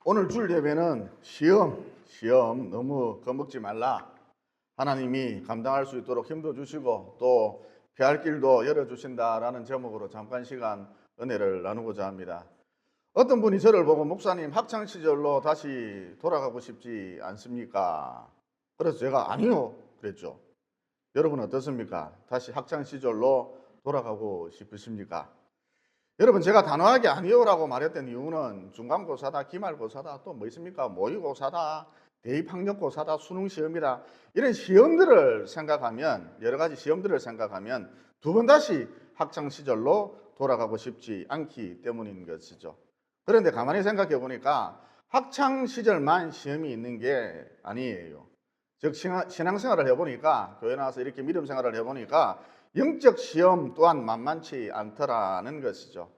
오늘 줄 예배는 시험 너무 겁먹지 말라. 하나님이 감당할 수 있도록 힘도 주시고 또 피할 길도 열어주신다라는 제목으로 잠깐 시간 은혜를 나누고자 합니다. 어떤 분이 저를 보고 목사님 학창시절로 다시 돌아가고 싶지 않습니까? 그래서 제가 아니요 그랬죠. 여러분 어떻습니까? 다시 학창시절로 돌아가고 싶으십니까? 여러분 제가 단호하게 아니요라고 말했던 이유는 중간고사다, 기말고사다, 또 뭐 있습니까? 모의고사다, 대입학력고사다, 수능시험이다, 이런 시험들을 생각하면, 여러 가지 시험들을 생각하면 두 번 다시 학창시절로 돌아가고 싶지 않기 때문인 것이죠. 그런데 가만히 생각해 보니까 학창시절만 시험이 있는 게 아니에요. 즉 신앙생활을 해보니까, 교회 나와서 이렇게 믿음생활을 해보니까 영적 시험 또한 만만치 않더라는 것이죠.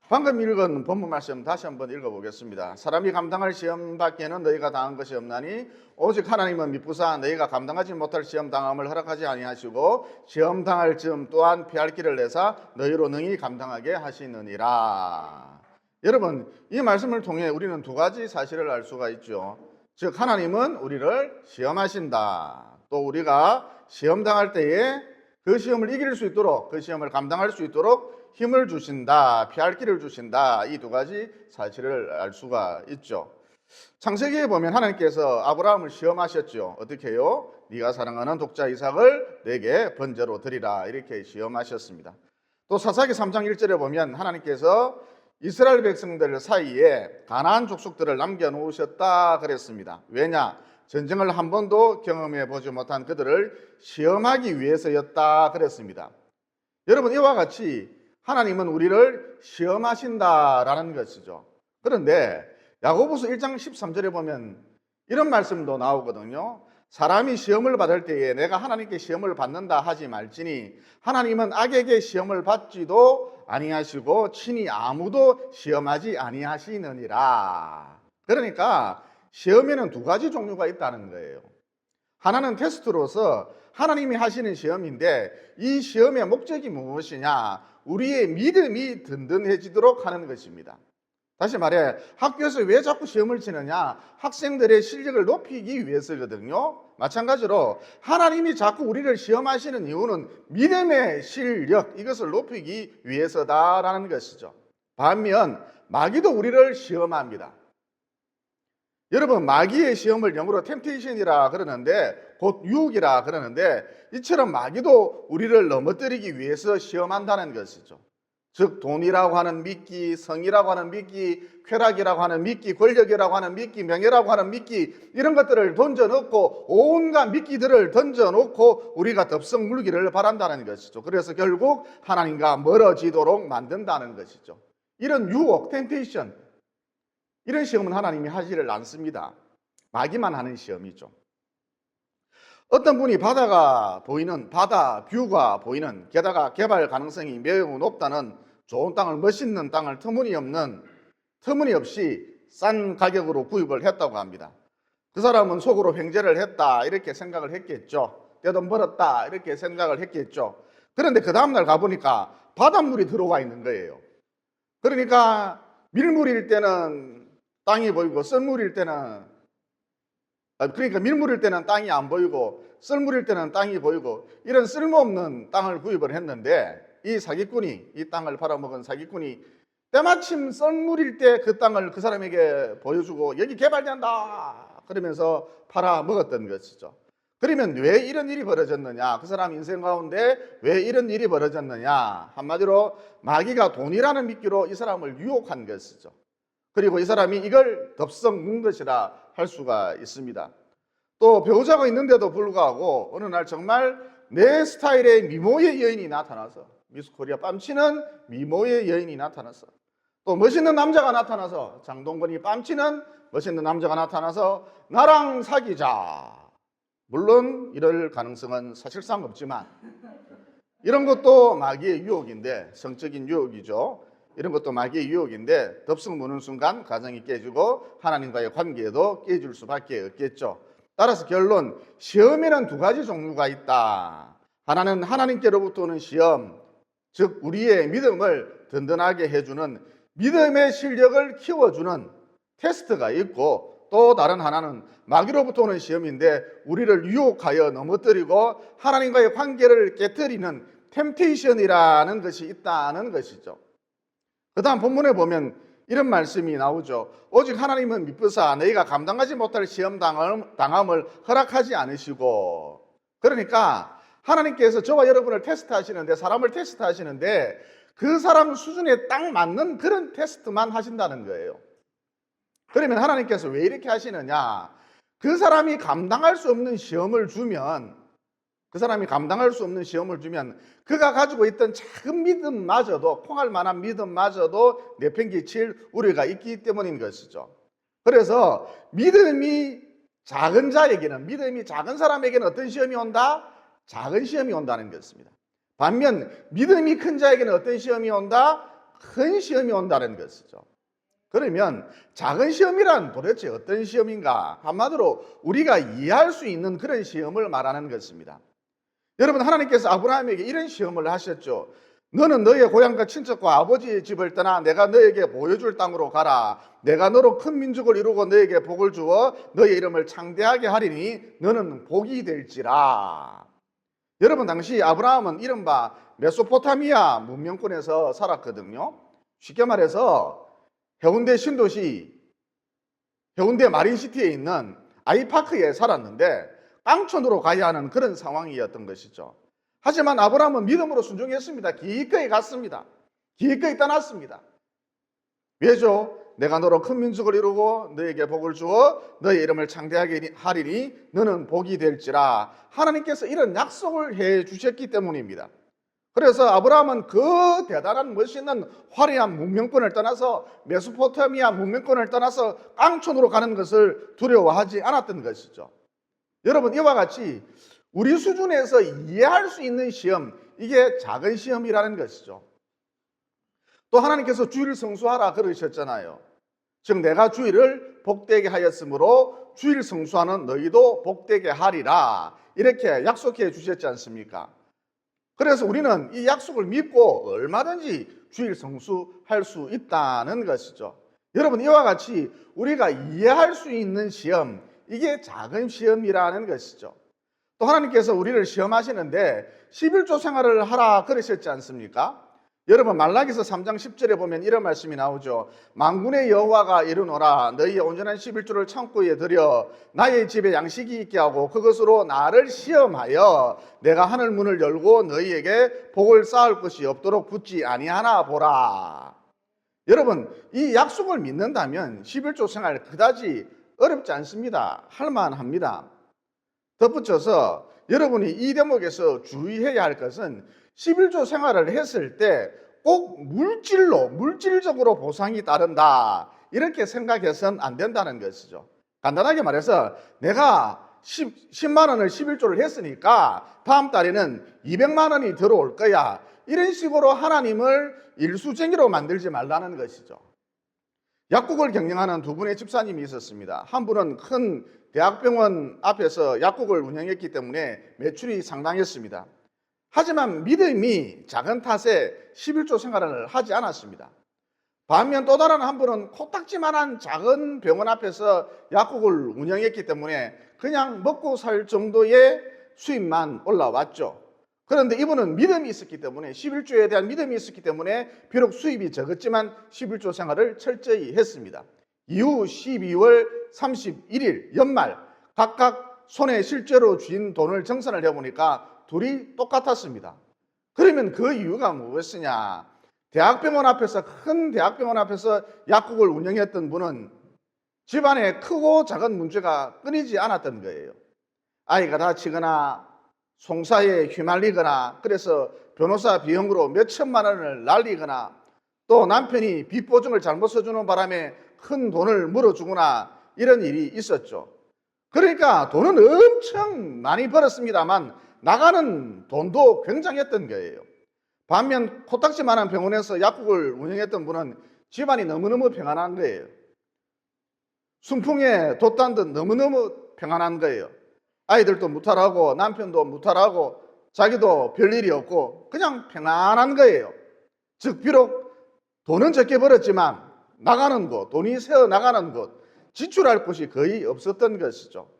방금 읽은 본문 말씀 다시 한번 읽어보겠습니다. 사람이 감당할 시험 밖에는 너희가 당한 것이 없나니 오직 하나님은 미쁘사 너희가 감당하지 못할 시험 당함을 허락하지 아니하시고 시험 당할 즈음 또한 피할 길을 내사 너희로 능히 감당하게 하시느니라. 여러분 이 말씀을 통해 우리는 두 가지 사실을 알 수가 있죠. 즉 하나님은 우리를 시험하신다. 또 우리가 시험 당할 때에 그 시험을 이길 수 있도록, 그 시험을 감당할 수 있도록 힘을 주신다, 피할 길을 주신다. 이 두 가지 사실을 알 수가 있죠. 창세기에 보면 하나님께서 아브라함을 시험하셨죠. 어떻게 해요? 네가 사랑하는 독자 이삭을 내게 번제로 드리라, 이렇게 시험하셨습니다. 또 사사기 3장 1절에 보면 하나님께서 이스라엘 백성들 사이에 가나안 족속들을 남겨놓으셨다 그랬습니다. 왜냐? 전쟁을 한 번도 경험해 보지 못한 그들을 시험하기 위해서였다 그랬습니다. 여러분 이와 같이 하나님은 우리를 시험하신다라는 것이죠. 그런데 야고보서 1장 13절에 보면 이런 말씀도 나오거든요. 사람이 시험을 받을 때에 내가 하나님께 시험을 받는다 하지 말지니 하나님은 악에게 시험을 받지도 아니하시고 친히 아무도 시험하지 아니하시느니라. 그러니까 시험에는 두 가지 종류가 있다는 거예요. 하나는 테스트로서 하나님이 하시는 시험인데 이 시험의 목적이 무엇이냐? 우리의 믿음이 든든해지도록 하는 것입니다. 다시 말해 학교에서 왜 자꾸 시험을 치느냐? 학생들의 실력을 높이기 위해서거든요. 마찬가지로 하나님이 자꾸 우리를 시험하시는 이유는 믿음의 실력, 이것을 높이기 위해서다라는 것이죠. 반면 마귀도 우리를 시험합니다. 여러분 마귀의 시험을 영어로 템테이션이라 그러는데 곧 유혹이라 그러는데 이처럼 마귀도 우리를 넘어뜨리기 위해서 시험한다는 것이죠. 즉 돈이라고 하는 미끼, 성이라고 하는 미끼, 쾌락이라고 하는 미끼, 권력이라고 하는 미끼, 명예라고 하는 미끼, 이런 것들을 던져놓고 온갖 미끼들을 던져놓고 우리가 덥석 물기를 바란다는 것이죠. 그래서 결국 하나님과 멀어지도록 만든다는 것이죠. 이런 유혹, 템테이션, 이런 시험은 하나님이 하지를 않습니다. 마귀만 하는 시험이죠. 어떤 분이 바다 뷰가 보이는, 게다가 개발 가능성이 매우 높다는 좋은 땅을, 멋있는 땅을 터무니없이 싼 가격으로 구입을 했다고 합니다. 그 사람은 속으로 횡재를 했다 이렇게 생각을 했겠죠. 떼돈 벌었다 이렇게 생각을 했겠죠. 그런데 그 다음날 가보니까 바닷물이 들어와 있는 거예요. 그러니까 밀물일 때는 땅이 보이고 썰물일 때는, 그러니까 밀물일 때는 땅이 안 보이고 썰물일 때는 땅이 보이고, 이런 쓸모없는 땅을 구입을 했는데 이 사기꾼이, 이 땅을 팔아먹은 사기꾼이 때마침 썰물일 때 그 땅을 그 사람에게 보여주고 여기 개발된다 그러면서 팔아먹었던 것이죠. 그러면 왜 이런 일이 벌어졌느냐? 그 사람 인생 가운데 왜 이런 일이 벌어졌느냐? 한마디로 마귀가 돈이라는 미끼로 이 사람을 유혹한 것이죠. 그리고 이 사람이 이걸 덥석 문 것이라 할 수가 있습니다. 또 배우자가 있는데도 불구하고 어느 날 정말 내 스타일의 미모의 여인이 나타나서, 미스 코리아 뺨치는 미모의 여인이 나타나서, 또 멋있는 남자가 나타나서, 장동건이 뺨치는 멋있는 남자가 나타나서 나랑 사귀자. 물론 이럴 가능성은 사실상 없지만 이런 것도 마귀의 유혹인데, 성적인 유혹이죠. 이런 것도 마귀의 유혹인데 덥석 무는 순간 가정이 깨지고 하나님과의 관계도 깨질 수밖에 없겠죠. 따라서 결론, 시험에는 두 가지 종류가 있다. 하나는 하나님께로부터 오는 시험, 즉 우리의 믿음을 든든하게 해주는, 믿음의 실력을 키워주는, 테스트가 있고, 또 다른 하나는 마귀로부터 오는 시험인데 우리를 유혹하여 넘어뜨리고 하나님과의 관계를 깨뜨리는 템테이션이라는 것이 있다는 것이죠. 그 다음 본문에 보면 이런 말씀이 나오죠. 오직 하나님은 미쁘사 너희가 감당하지 못할 시험 당함을 허락하지 않으시고, 그러니까 하나님께서 저와 여러분을 테스트하시는데, 사람을 테스트하시는데 그 사람 수준에 딱 맞는 그런 테스트만 하신다는 거예요. 그러면 하나님께서 왜 이렇게 하시느냐? 그 사람이 감당할 수 없는 시험을 주면, 그가 가지고 있던 작은 믿음마저도, 콩알 만한 믿음마저도 내팽개칠 우려가 있기 때문인 것이죠. 그래서 믿음이 작은 자에게는, 믿음이 작은 사람에게는 어떤 시험이 온다? 작은 시험이 온다는 것입니다. 반면 믿음이 큰 자에게는 어떤 시험이 온다? 큰 시험이 온다는 것이죠. 그러면 작은 시험이란 도대체 어떤 시험인가? 한마디로 우리가 이해할 수 있는 그런 시험을 말하는 것입니다. 여러분, 하나님께서 아브라함에게 이런 시험을 하셨죠. 너는 너의 고향과 친척과 아버지의 집을 떠나 내가 너에게 보여줄 땅으로 가라. 내가 너로 큰 민족을 이루고 너에게 복을 주어 너의 이름을 창대하게 하리니 너는 복이 될지라. 여러분, 당시 아브라함은 이른바 메소포타미아 문명권에서 살았거든요. 쉽게 말해서 해운대 신도시, 해운대 마린시티에 있는 아이파크에 살았는데 땅촌으로 가야 하는 그런 상황이었던 것이죠. 하지만 아브라함은 믿음으로 순종했습니다. 기꺼이 갔습니다. 기꺼이 떠났습니다. 왜죠? 내가 너로 큰 민족을 이루고 너에게 복을 주어 너의 이름을 창대하게 하리니 너는 복이 될지라. 하나님께서 이런 약속을 해 주셨기 때문입니다. 그래서 아브라함은 그 대단한 멋있는 화려한 문명권을 떠나서, 메소포타미아 문명권을 떠나서 깡촌으로 가는 것을 두려워하지 않았던 것이죠. 여러분, 이와 같이 우리 수준에서 이해할 수 있는 시험, 이게 작은 시험이라는 것이죠. 또 하나님께서 주의를 성수하라 그러셨잖아요. 즉 내가 주의를 복되게 하였으므로 주의를 성수하는 너희도 복되게 하리라, 이렇게 약속해 주셨지 않습니까? 그래서 우리는 이 약속을 믿고 얼마든지 주일 성수할 수 있다는 것이죠. 여러분, 이와 같이 우리가 이해할 수 있는 시험, 이게 작은 시험이라는 것이죠. 또 하나님께서 우리를 시험하시는데 11조 생활을 하라 그러셨지 않습니까? 여러분, 말라기서 3장 10절에 보면 이런 말씀이 나오죠. 만군의 여호와가 이르노라 너희의 온전한 11조를 창고에 들여 나의 집에 양식이 있게 하고 그것으로 나를 시험하여 내가 하늘 문을 열고 너희에게 복을 쌓을 것이 없도록 붙지 아니하나 보라. 여러분, 이 약속을 믿는다면 11조 생활 그다지 어렵지 않습니다. 할만합니다. 덧붙여서 여러분이 이 대목에서 주의해야 할 것은 11조 생활을 했을 때 꼭 물질적으로 보상이 따른다, 이렇게 생각해서는 안 된다는 것이죠. 간단하게 말해서 내가 10만 원을 11조를 했으니까 다음 달에는 200만 원이 들어올 거야, 이런 식으로 하나님을 일수쟁이로 만들지 말라는 것이죠. 약국을 경영하는 두 분의 집사님이 있었습니다. 한 분은 큰 대학병원 앞에서 약국을 운영했기 때문에 매출이 상당했습니다. 하지만 믿음이 작은 탓에 11조 생활을 하지 않았습니다. 반면 또 다른 한 분은 코딱지만한 작은 병원 앞에서 약국을 운영했기 때문에 그냥 먹고 살 정도의 수입만 올라왔죠. 그런데 이분은 믿음이 있었기 때문에, 11조에 대한 믿음이 있었기 때문에 비록 수입이 적었지만 11조 생활을 철저히 했습니다. 이후 12월 31일 연말 각각 손에 실제로 쥔 돈을 정산을 해보니까 둘이 똑같았습니다. 그러면 그 이유가 무엇이냐? 큰 대학병원 앞에서 약국을 운영했던 분은 집안에 크고 작은 문제가 끊이지 않았던 거예요. 아이가 다치거나 송사에 휘말리거나, 그래서 변호사 비용으로 몇 천만 원을 날리거나, 또 남편이 빚 보증을 잘못 써주는 바람에 큰 돈을 물어주거나, 이런 일이 있었죠. 그러니까 돈은 엄청 많이 벌었습니다만 나가는 돈도 굉장했던 거예요. 반면 코딱지만한 병원에서 약국을 운영했던 분은 집안이 너무너무 평안한 거예요. 순풍에 돛단 듯 너무너무 평안한 거예요. 아이들도 무탈하고 남편도 무탈하고 자기도 별일이 없고 그냥 평안한 거예요. 즉 비록 돈은 적게 벌었지만 나가는 곳, 돈이 새어 나가는 곳, 지출할 곳이 거의 없었던 것이죠.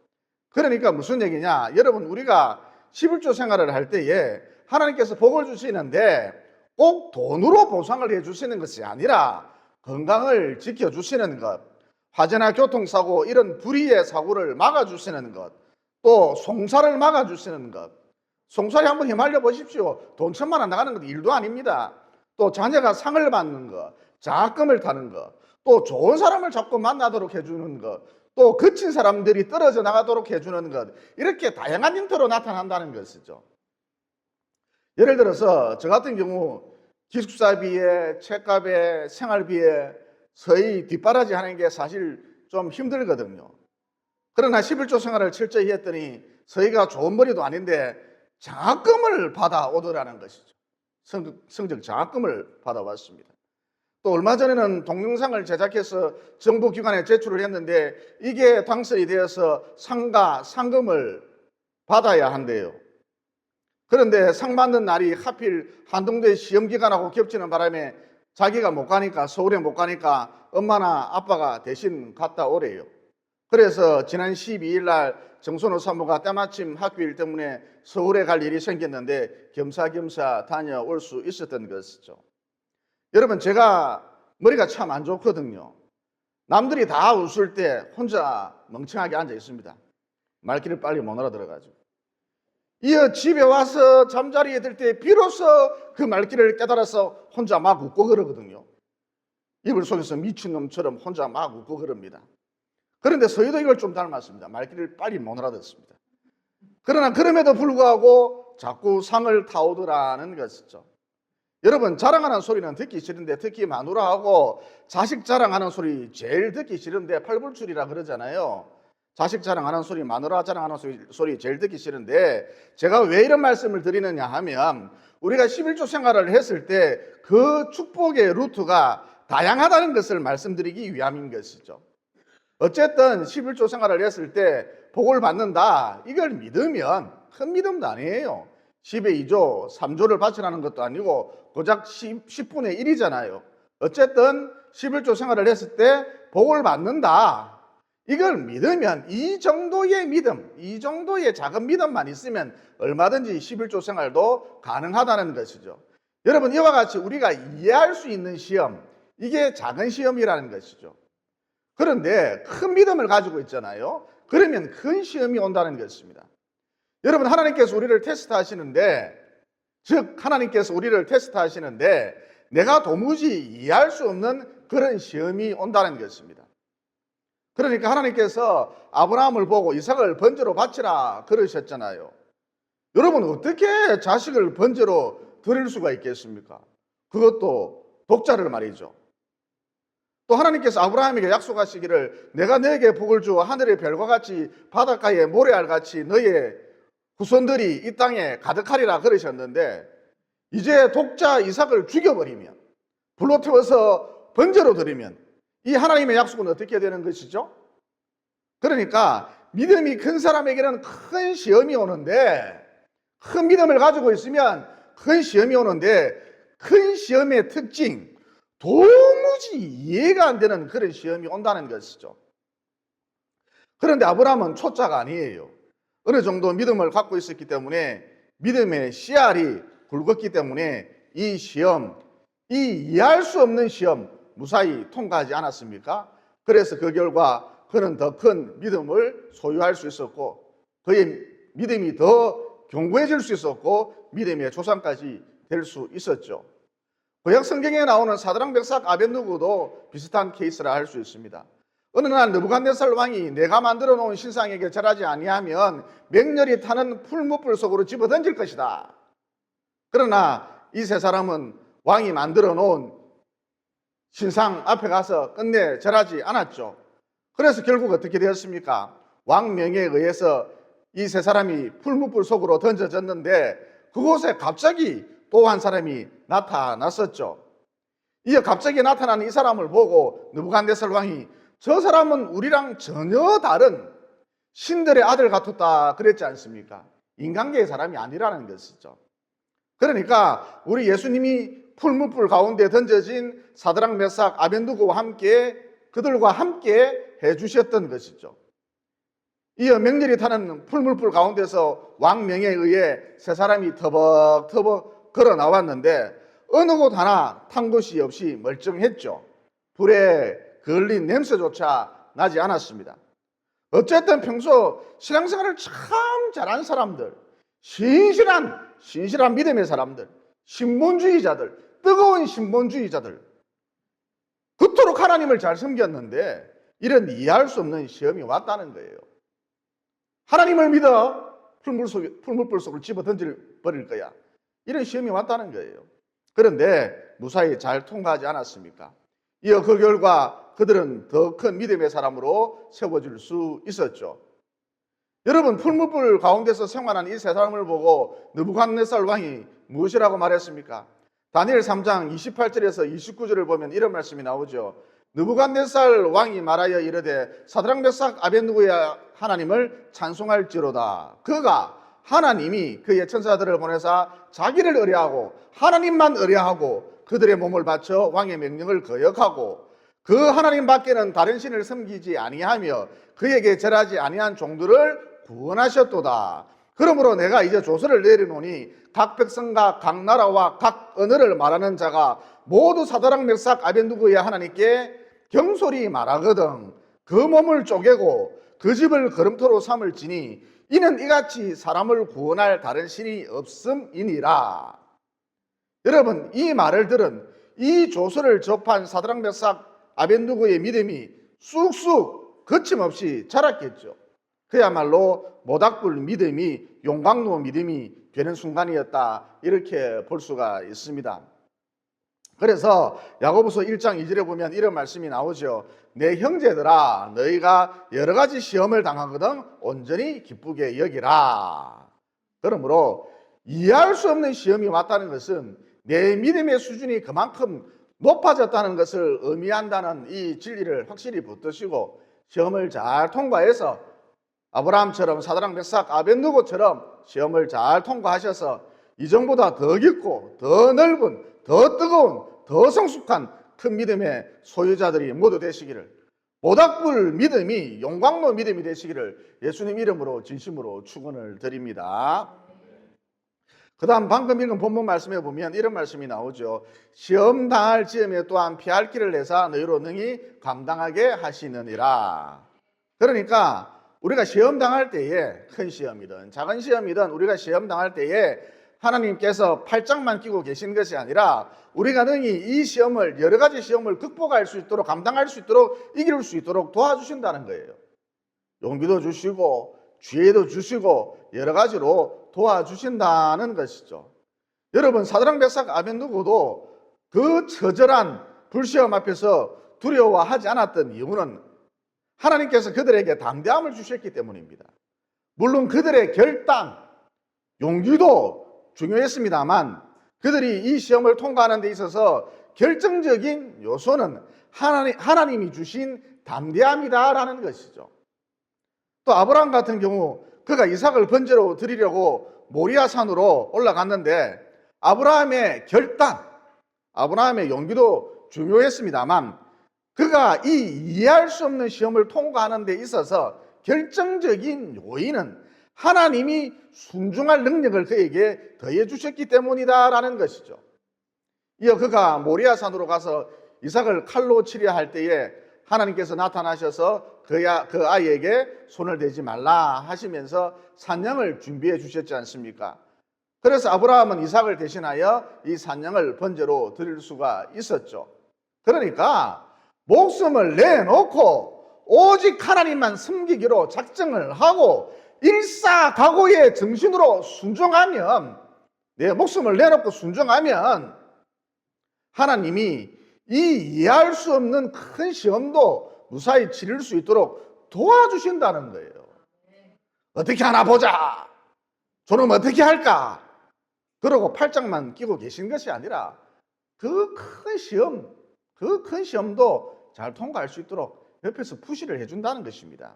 그러니까 무슨 얘기냐? 여러분, 우리가 11조 생활을 할 때에 하나님께서 복을 주시는데 꼭 돈으로 보상을 해주시는 것이 아니라 건강을 지켜주시는 것, 화재나 교통사고 이런 불의의 사고를 막아주시는 것, 또 송사를 막아주시는 것. 송사에 한번 휘말려 보십시오. 돈 1,000만 원 나가는 것 일도 아닙니다. 또 자녀가 상을 받는 것, 장학금을 타는 것, 또 좋은 사람을 자꾸 만나도록 해주는 것, 또 거친 사람들이 떨어져 나가도록 해주는 것, 이렇게 다양한 형태로 나타난다는 것이죠. 예를 들어서 저 같은 경우 기숙사비에, 책값에, 생활비에 서희 뒷바라지 하는 게 사실 좀 힘들거든요. 그러나 11조 생활을 철저히 했더니 서희가 좋은 머리도 아닌데 장학금을 받아오더라는 것이죠. 성적 장학금을 받아왔습니다. 또 얼마 전에는 동영상을 제작해서 정부기관에 제출을 했는데 이게 당선이 되어서 상가, 상금을 받아야 한대요. 그런데 상 받는 날이 하필 한동대 시험기간하고 겹치는 바람에 자기가 못 가니까, 서울에 못 가니까 엄마나 아빠가 대신 갔다 오래요. 그래서 지난 12일 날 정선호 사모가 때마침 학교일 때문에 서울에 갈 일이 생겼는데 겸사겸사 다녀올 수 있었던 것이죠. 여러분, 제가 머리가 참 안 좋거든요. 남들이 다 웃을 때 혼자 멍청하게 앉아 있습니다. 말귀를 빨리 못 알아들어가지고. 이어 집에 와서 잠자리에 들 때 비로소 그 말귀를 깨달아서 혼자 막 웃고 그러거든요. 이불 속에서 미친놈처럼 혼자 막 웃고 그럽니다. 그런데 서희도 이걸 좀 닮았습니다. 말귀를 빨리 못 알아듣습니다. 그러나 그럼에도 불구하고 자꾸 상을 타오더라는 것이죠. 여러분, 자랑하는 소리는 듣기 싫은데, 특히 마누라하고 자식 자랑하는 소리 제일 듣기 싫은데 팔불출이라 그러잖아요. 자식 자랑하는 소리, 마누라 자랑하는 소리 제일 듣기 싫은데, 제가 왜 이런 말씀을 드리느냐 하면 우리가 11조 생활을 했을 때 그 축복의 루트가 다양하다는 것을 말씀드리기 위함인 것이죠. 어쨌든 11조 생활을 했을 때 복을 받는다, 이걸 믿으면 큰 믿음도 아니에요. 10의 2조, 3조를 바치라는 것도 아니고 고작 10분의 1이잖아요. 어쨌든 11조 생활을 했을 때 복을 받는다, 이걸 믿으면 이 정도의 믿음, 이 정도의 작은 믿음만 있으면 얼마든지 11조 생활도 가능하다는 것이죠. 여러분, 이와 같이 우리가 이해할 수 있는 시험, 이게 작은 시험이라는 것이죠. 그런데 큰 믿음을 가지고 있잖아요. 그러면 큰 시험이 온다는 것입니다. 여러분, 하나님께서 우리를 테스트하시는데, 즉 하나님께서 우리를 테스트하시는데 내가 도무지 이해할 수 없는 그런 시험이 온다는 것입니다. 그러니까 하나님께서 아브라함을 보고 이삭을 번제로 바치라 그러셨잖아요. 여러분, 어떻게 자식을 번제로 드릴 수가 있겠습니까? 그것도 독자를 말이죠. 또 하나님께서 아브라함에게 약속하시기를 내가 너에게 복을 주어 하늘의 별과 같이 바닷가의 모래알같이 너의 후손들이 이 땅에 가득하리라 그러셨는데, 이제 독자 이삭을 죽여버리면, 불로 태워서 번제로 드리면 이 하나님의 약속은 어떻게 되는 것이죠? 그러니까 믿음이 큰 사람에게는 큰 시험이 오는데, 큰 믿음을 가지고 있으면 큰 시험이 오는데, 큰 시험의 특징, 도무지 이해가 안 되는 그런 시험이 온다는 것이죠. 그런데 아브라함은 초짜가 아니에요. 어느 정도 믿음을 갖고 있었기 때문에, 믿음의 씨알이 굵었기 때문에 이 시험, 이 이해할 수 없는 시험 무사히 통과하지 않았습니까? 그래서 그 결과 그는 더 큰 믿음을 소유할 수 있었고, 그의 믿음이 더 견고해질 수 있었고, 믿음의 조상까지 될 수 있었죠. 구약 성경에 나오는 사드락 메삭 아벳느고도 비슷한 케이스라 할 수 있습니다. 어느 날 느부갓네살 왕이 내가 만들어 놓은 신상에게 절하지 아니하면 맹렬히 타는 풀무불 속으로 집어던질 것이다. 그러나 이 세 사람은 왕이 만들어 놓은 신상 앞에 가서 끝내 절하지 않았죠. 그래서 결국 어떻게 되었습니까? 왕 명에 의해서 이 세 사람이 풀무불 속으로 던져졌는데, 그곳에 갑자기 또 한 사람이 나타났었죠. 이어 갑자기 나타난 이 사람을 보고 느부갓네살 왕이 저 사람은 우리랑 전혀 다른 신들의 아들 같았다 그랬지 않습니까? 인간계의 사람이 아니라는 것이죠. 그러니까 우리 예수님이 풀무불 가운데 던져진 사드락 메삭 아벤누고와 함께 그들과 함께 해주셨던 것이죠. 이어 맹렬히 타는 풀무불 가운데서 왕명에 의해 세 사람이 터벅터벅 걸어 나왔는데 어느 곳 하나 탄 곳이 없이 멀쩡했죠. 불에 걸린 냄새조차 나지 않았습니다. 어쨌든 평소 신앙생활을 참 잘한 사람들, 신실한 믿음의 사람들, 신본주의자들, 뜨거운 신본주의자들, 그토록 하나님을 잘 섬겼는데 이런 이해할 수 없는 시험이 왔다는 거예요. 하나님을 믿어 풀물불 속을 집어 던져버릴 거야. 이런 시험이 왔다는 거예요. 그런데 무사히 잘 통과하지 않았습니까? 이어 그 결과 그들은 더 큰 믿음의 사람으로 세워질 수 있었죠. 여러분, 풀무불 가운데서 생활한 이 세 사람을 보고 느부갓네살 왕이 무엇이라고 말했습니까? 다니엘 3장 28절에서 29절을 보면 이런 말씀이 나오죠. 느부갓네살 왕이 말하여 이르되 사드락 메삭 아벤누고의 하나님을 찬송할지로다. 그가 하나님이 그의 천사들을 보내사 자기를 의뢰하고 하나님만 의뢰하고 그들의 몸을 바쳐 왕의 명령을 거역하고 그 하나님 밖에는 다른 신을 섬기지 아니하며 그에게 절하지 아니한 종들을 구원하셨도다. 그러므로 내가 이제 조서를 내리노니 각 백성과 각 나라와 각 언어를 말하는 자가 모두 사드락 메삭 아벤누고의 하나님께 경솔히 말하거든 그 몸을 쪼개고 그 집을 거름토로 삼을지니 이는 이같이 사람을 구원할 다른 신이 없음이니라. 여러분, 이 말을 들은 이 조서를 접한 사드락 메삭 아벤누고의 믿음이 쑥쑥 거침없이 자랐겠죠. 그야말로 모닥불 믿음이 용광로 믿음이 되는 순간이었다, 이렇게 볼 수가 있습니다. 그래서 야고보서 1장 2절에 보면 이런 말씀이 나오죠. 내 형제들아, 너희가 여러 가지 시험을 당하거든 온전히 기쁘게 여기라. 그러므로 이해할 수 없는 시험이 왔다는 것은 내 믿음의 수준이 그만큼 높아졌다는 것을 의미한다는 이 진리를 확실히 붙드시고 시험을 잘 통과해서 아브라함처럼 사드락 메삭 아벤누고처럼 시험을 잘 통과하셔서 이전보다 더 깊고 더 넓은 더 뜨거운 더 성숙한 큰 믿음의 소유자들이 모두 되시기를, 모닥불 믿음이 용광로 믿음이 되시기를 예수님 이름으로 진심으로 축원을 드립니다. 그 다음 방금 읽은 본문 말씀에 보면 이런 말씀이 나오죠. 시험 당할 즈음에 또한 피할 길을 내사 너희로 능히 감당하게 하시느니라. 그러니까 우리가 시험 당할 때에, 큰 시험이든 작은 시험이든 우리가 시험 당할 때에 하나님께서 팔짱만 끼고 계신 것이 아니라 우리가 능히 이 시험을, 여러 가지 시험을 극복할 수 있도록, 감당할 수 있도록, 이길 수 있도록 도와주신다는 거예요. 용기도 주시고 지혜도 주시고 여러 가지로 도와주신다는 것이죠. 여러분, 사드락 메삭 아벤누고도 그 처절한 불시험 앞에서 두려워하지 않았던 이유는 하나님께서 그들에게 담대함을 주셨기 때문입니다. 물론 그들의 결단, 용기도 중요했습니다만 그들이 이 시험을 통과하는 데 있어서 결정적인 요소는 하나님이 주신 담대함이다라는 것이죠. 또 아브라함 같은 경우 그가 이삭을 번제로 드리려고 모리아 산으로 올라갔는데 아브라함의 결단, 아브라함의 용기도 중요했습니다만 그가 이 이해할 수 없는 시험을 통과하는 데 있어서 결정적인 요인은 하나님이 순종할 능력을 그에게 더해 주셨기 때문이다라는 것이죠. 이어 그가 모리아 산으로 가서 이삭을 칼로 치려 할 때에 하나님께서 나타나셔서 그 아이에게 손을 대지 말라 하시면서 산양을 준비해 주셨지 않습니까? 그래서 아브라함은 이삭을 대신하여 이 산양을 번제로 드릴 수가 있었죠. 그러니까 목숨을 내놓고 오직 하나님만 섬기기로 작정을 하고 일사각오의 정신으로 순종하면, 내 목숨을 내놓고 순종하면 하나님이 이 이해할 수 없는 큰 시험도 무사히 치를 수 있도록 도와주신다는 거예요. 어떻게 하나 보자, 저놈 어떻게 할까, 그러고 팔짱만 끼고 계신 것이 아니라 그 큰 시험도 잘 통과할 수 있도록 옆에서 푸시를 해준다는 것입니다.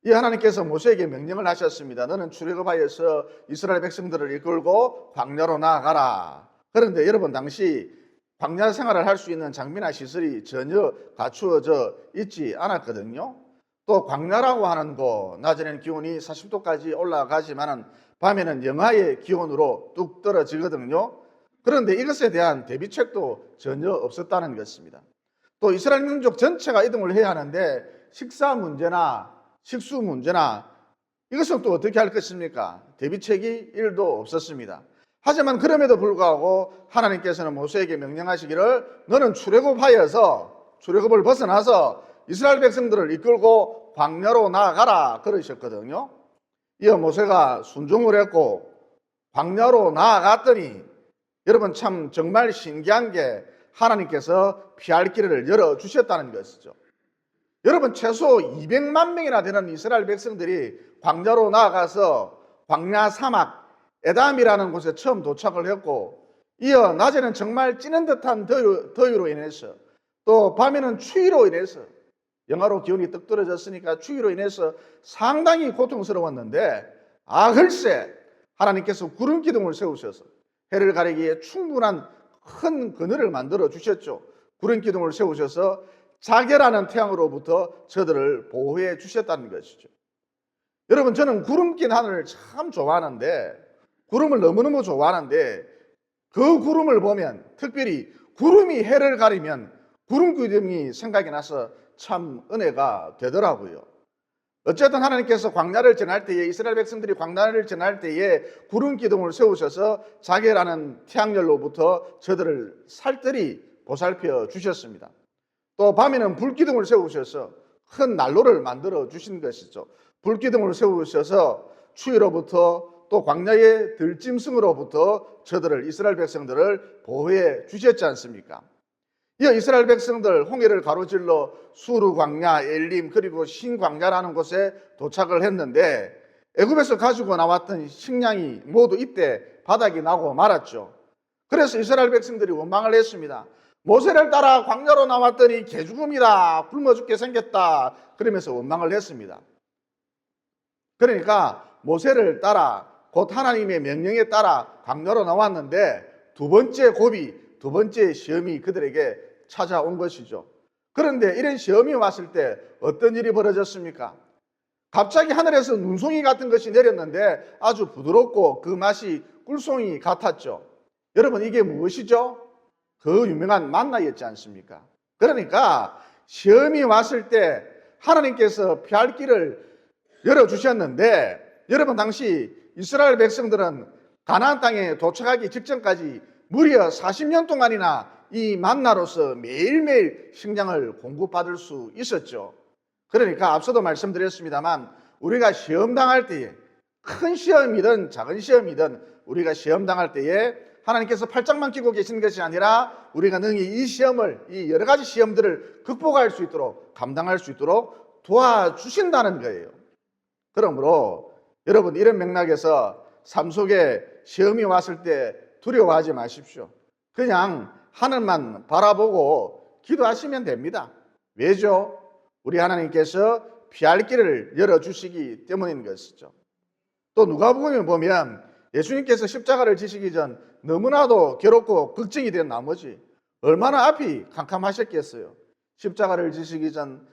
이 하나님께서 모세에게 명령을 하셨습니다. 너는 출애굽하여서 이스라엘 백성들을 이끌고 광야로 나아가라. 그런데 여러분 당시 광야 생활을 할 수 있는 장비나 시설이 전혀 갖추어져 있지 않았거든요. 또 광야라고 하는 거 낮에는 기온이 40도까지 올라가지만 밤에는 영하의 기온으로 뚝 떨어지거든요. 그런데 이것에 대한 대비책도 전혀 없었다는 것입니다. 또 이스라엘 민족 전체가 이동을 해야 하는데 식사 문제나 식수 문제나 이것은 또 어떻게 할 것입니까? 대비책이 1도 없었습니다. 하지만 그럼에도 불구하고 하나님께서는 모세에게 명령하시기를 너는 출애굽을 벗어나서 이스라엘 백성들을 이끌고 광야로 나아가라 그러셨거든요. 이어 모세가 순종을 했고 광야로 나아갔더니 여러분 참 정말 신기한 게 하나님께서 피할 길을 열어주셨다는 것이죠. 여러분 최소 200만 명이나 되는 이스라엘 백성들이 광야로 나아가서 광야 사막 에담이라는 곳에 처음 도착을 했고 이어 낮에는 정말 찌는 듯한 더위로 인해서 또 밤에는 추위로 인해서 영하로 기온이 떡 떨어졌으니까 추위로 인해서 상당히 고통스러웠는데 글쎄 하나님께서 구름 기둥을 세우셔서 해를 가리기에 충분한 큰 그늘을 만들어 주셨죠. 구름 기둥을 세우셔서 자결하는 태양으로부터 저들을 보호해 주셨다는 것이죠. 여러분 저는 구름 낀 하늘을 참 좋아하는데 구름을 너무너무 좋아하는데 그 구름을 보면 특별히 구름이 해를 가리면 구름 기둥이 생각이 나서 참 은혜가 되더라고요. 어쨌든 하나님께서 광야를 지날 때에 이스라엘 백성들이 광야를 지날 때에 구름 기둥을 세우셔서 자결하는 태양열로부터 저들을 살뜰히 보살펴 주셨습니다. 또 밤에는 불기둥을 세우셔서 큰 난로를 만들어 주신 것이죠. 불기둥을 세우셔서 추위로부터 또 광야의 들짐승으로부터 저들을 이스라엘 백성들을 보호해 주셨지 않습니까? 이어 이스라엘 백성들 홍해를 가로질러 수르 광야, 엘림 그리고 신광야라는 곳에 도착을 했는데 애굽에서 가지고 나왔던 식량이 모두 이때 바닥이 나고 말았죠. 그래서 이스라엘 백성들이 원망을 했습니다. 모세를 따라 광야로 나왔더니 개죽음이다, 굶어 죽게 생겼다 그러면서 원망을 했습니다. 그러니까 모세를 따라 곧 하나님의 명령에 따라 광야로 나왔는데 두 번째 고비, 두 번째 시험이 그들에게 찾아온 것이죠. 그런데 이런 시험이 왔을 때 어떤 일이 벌어졌습니까? 갑자기 하늘에서 눈송이 같은 것이 내렸는데 아주 부드럽고 그 맛이 꿀송이 같았죠. 여러분 이게 무엇이죠? 그 유명한 만나였지 않습니까? 그러니까 시험이 왔을 때 하나님께서 피할 길을 열어주셨는데 여러분 당시 이스라엘 백성들은 가나안 땅에 도착하기 직전까지 무려 40년 동안이나 이 만나로서 매일매일 식량을 공급받을 수 있었죠. 그러니까 앞서도 말씀드렸습니다만 우리가 시험당할 때에 큰 시험이든 작은 시험이든 우리가 시험당할 때에 하나님께서 팔짱만 끼고 계신 것이 아니라 우리가 능히 이 시험을, 이 여러 가지 시험들을 극복할 수 있도록, 감당할 수 있도록 도와주신다는 거예요. 그러므로 여러분 이런 맥락에서 삶 속에 시험이 왔을 때 두려워하지 마십시오. 그냥 하늘만 바라보고 기도하시면 됩니다. 왜죠? 우리 하나님께서 피할 길을 열어주시기 때문인 것이죠. 또 누가복음에 보면 예수님께서 십자가를 지시기 전 너무나도 괴롭고 걱정이 된 나머지 얼마나 앞이 캄캄하셨겠어요. 십자가를 지시기 전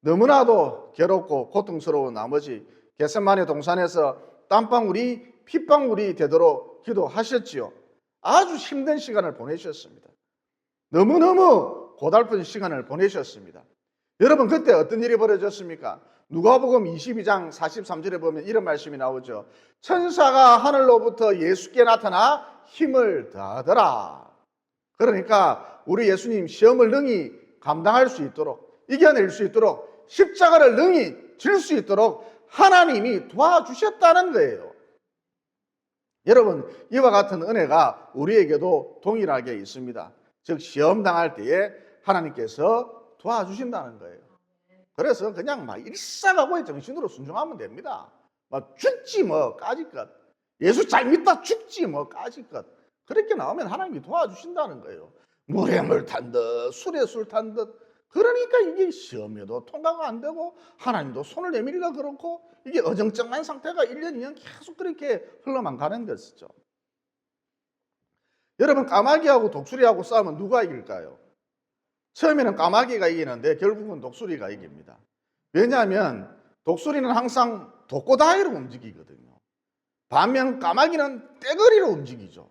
너무나도 괴롭고 고통스러운 나머지 겟세마네 동산에서 땀방울이 핏방울이 되도록 기도하셨지요. 아주 힘든 시간을 보내셨습니다. 너무너무 고달픈 시간을 보내셨습니다. 여러분 그때 어떤 일이 벌어졌습니까? 누가복음 22장 43절에 보면 이런 말씀이 나오죠. 천사가 하늘로부터 예수께 나타나 힘을 더하더라. 그러니까 우리 예수님 시험을 능히 감당할 수 있도록 이겨낼 수 있도록 십자가를 능히 질 수 있도록 하나님이 도와주셨다는 거예요. 여러분 이와 같은 은혜가 우리에게도 동일하게 있습니다. 즉 시험 당할 때에 하나님께서 도와주신다는 거예요. 그래서 그냥 막 일사각오의 정신으로 순종하면 됩니다. 막 죽지 뭐 까짓것, 예수 잘 믿다 죽지 뭐 까짓것, 그렇게 나오면 하나님이 도와주신다는 거예요. 물에 물 탄 듯 술에 술 탄 듯. 그러니까 이게 시험에도 통과가 안 되고 하나님도 손을 내밀기가 그렇고 이게 어정쩡한 상태가 1년, 2년 계속 그렇게 흘러만 가는 것이죠. 여러분, 까마귀하고 독수리하고 싸우면 누가 이길까요? 처음에는 까마귀가 이기는데 결국은 독수리가 이깁니다. 왜냐하면 독수리는 항상 독고다이로 움직이거든요. 반면 까마귀는 떼거리로 움직이죠.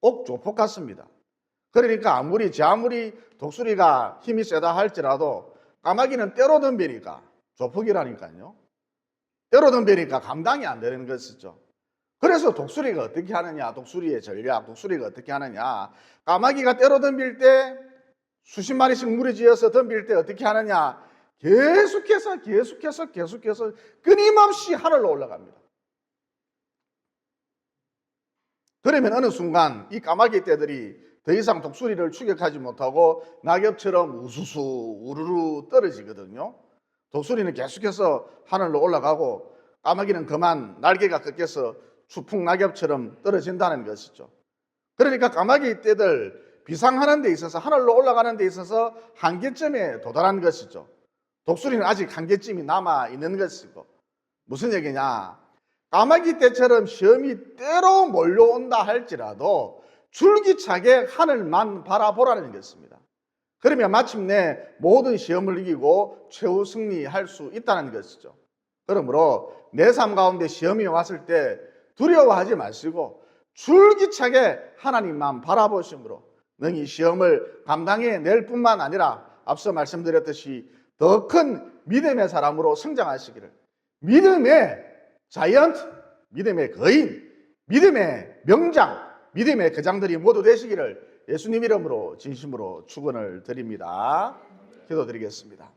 꼭 조폭 같습니다. 그러니까 아무리 독수리가 힘이 세다 할지라도 까마귀는 때로 덤비니까, 조폭이라니까요. 때로 덤비니까 감당이 안 되는 것이죠. 그래서 독수리가 어떻게 하느냐, 독수리의 전략, 독수리가 어떻게 하느냐, 까마귀가 때로 덤빌 때 수십 마리씩 무리지어서 덤빌 때 어떻게 하느냐, 계속해서 끊임없이 하늘로 올라갑니다. 그러면 어느 순간 이 까마귀 떼들이 더 이상 독수리를 추격하지 못하고 낙엽처럼 우수수 우르르 떨어지거든요. 독수리는 계속해서 하늘로 올라가고 까마귀는 그만 날개가 꺾여서 추풍 낙엽처럼 떨어진다는 것이죠. 그러니까 까마귀 떼들 비상하는 데 있어서, 하늘로 올라가는 데 있어서 한계점에 도달한 것이죠. 독수리는 아직 한계점이 남아있는 것이고, 무슨 얘기냐, 까마귀 떼처럼 시험이 때로 몰려온다 할지라도 줄기차게 하늘만 바라보라는 것입니다. 그러면 마침내 모든 시험을 이기고 최후 승리할 수 있다는 것이죠. 그러므로 내 삶 가운데 시험이 왔을 때 두려워하지 마시고 줄기차게 하나님만 바라보심으로 능히 시험을 감당해낼 뿐만 아니라 앞서 말씀드렸듯이 더 큰 믿음의 사람으로 성장하시기를, 믿음의 자이언트, 믿음의 거인, 믿음의 명장, 믿음의 거장들이 모두 되시기를 예수님 이름으로 진심으로 축원을 드립니다. 기도드리겠습니다.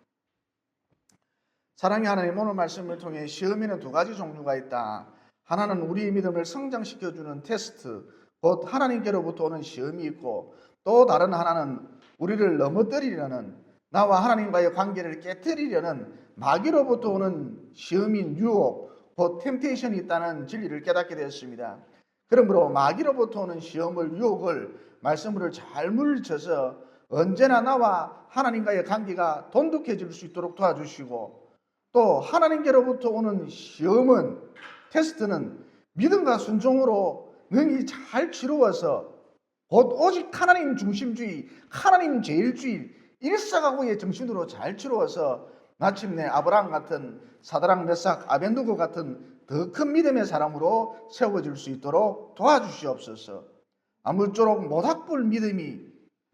사랑의 하나님, 오늘 말씀을 통해 시험에는 두 가지 종류가 있다. 하나는 우리의 믿음을 성장시켜주는 테스트, 곧 하나님께로부터 오는 시험이 있고, 또 다른 하나는 우리를 넘어뜨리려는, 나와 하나님과의 관계를 깨뜨리려는 마귀로부터 오는 시험인 유혹, 곧 템테이션이 있다는 진리를 깨닫게 되었습니다. 그러므로 마귀로부터 오는 시험을, 유혹을 말씀으로 잘 물리쳐서 언제나 나와 하나님과의 관계가 돈독해질 수 있도록 도와주시고, 또 하나님께로부터 오는 시험은, 테스트는 믿음과 순종으로 능히 잘 치루어서 곧 오직 하나님 중심주의, 하나님 제일주의, 일사각오의 정신으로 잘 치루어서 마침내 아브라함 같은, 사드락 메삭 아벤누고 같은 더 큰 믿음의 사람으로 세워질 수 있도록 도와주시옵소서. 아무쪼록 모닥불 믿음이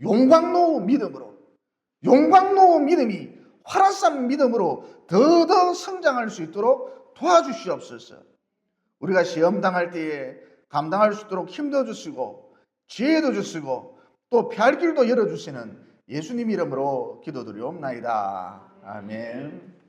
용광로 믿음으로, 용광로 믿음이 화라산 믿음으로 더더 성장할 수 있도록 도와주시옵소서. 우리가 시험 당할 때에 감당할 수 있도록 힘도 주시고 지혜도 주시고 또 피할 길도 열어주시는 예수님 이름으로 기도드리옵나이다. 아멘.